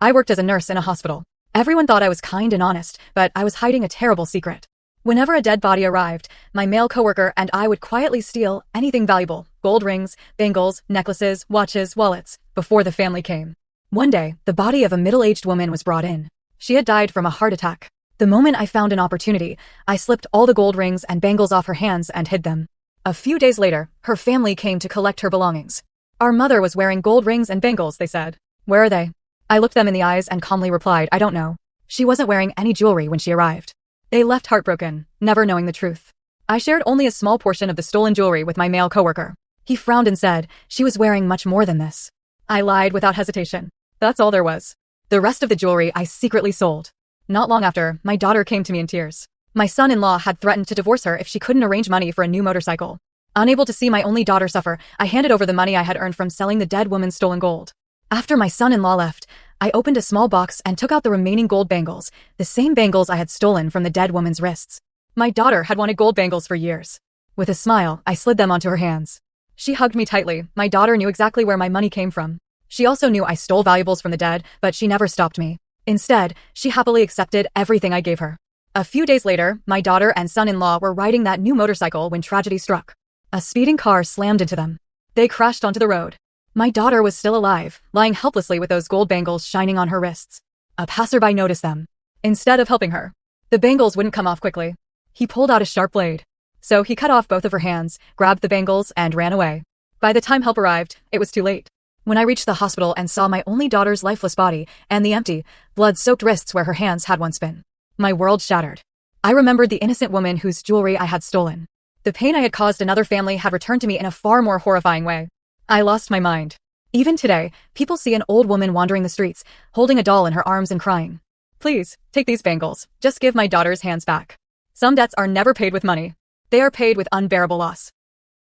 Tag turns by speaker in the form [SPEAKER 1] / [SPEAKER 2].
[SPEAKER 1] I worked as a nurse in a hospital. Everyone thought I was kind and honest, but I was hiding a terrible secret. Whenever a dead body arrived, my male coworker and I would quietly steal anything valuable, gold rings, bangles, necklaces, watches, wallets, before the family came. One day, the body of a middle-aged woman was brought in. She had died from a heart attack. The moment I found an opportunity, I slipped all the gold rings and bangles off her hands and hid them. A few days later, her family came to collect her belongings. Our mother was wearing gold rings and bangles, they said. Where are they? I looked them in the eyes and calmly replied, I don't know. She wasn't wearing any jewelry when she arrived. They left heartbroken, never knowing the truth. I shared only a small portion of the stolen jewelry with my male coworker. He frowned and said, she was wearing much more than this. I lied without hesitation. That's all there was. The rest of the jewelry I secretly sold. Not long after, my daughter came to me in tears. My son-in-law had threatened to divorce her if she couldn't arrange money for a new motorcycle. Unable to see my only daughter suffer, I handed over the money I had earned from selling the dead woman's stolen gold. After my son-in-law left, I opened a small box and took out the remaining gold bangles, the same bangles I had stolen from the dead woman's wrists. My daughter had wanted gold bangles for years. With a smile, I slid them onto her hands. She hugged me tightly. My daughter knew exactly where my money came from. She also knew I stole valuables from the dead, but she never stopped me. Instead, she happily accepted everything I gave her. A few days later, my daughter and son-in-law were riding that new motorcycle when tragedy struck. A speeding car slammed into them. They crashed onto the road. My daughter was still alive, lying helplessly with those gold bangles shining on her wrists. A passerby noticed them. Instead of helping her, the bangles wouldn't come off quickly. He pulled out a sharp blade. So he cut off both of her hands, grabbed the bangles, and ran away. By the time help arrived, it was too late. When I reached the hospital and saw my only daughter's lifeless body and the empty, blood-soaked wrists where her hands had once been, my world shattered. I remembered the innocent woman whose jewelry I had stolen. The pain I had caused another family had returned to me in a far more horrifying way. I lost my mind. Even today, people see an old woman wandering the streets, holding a doll in her arms and crying. Please, take these bangles. Just give my daughter's hands back. Some debts are never paid with money. They are paid with unbearable loss.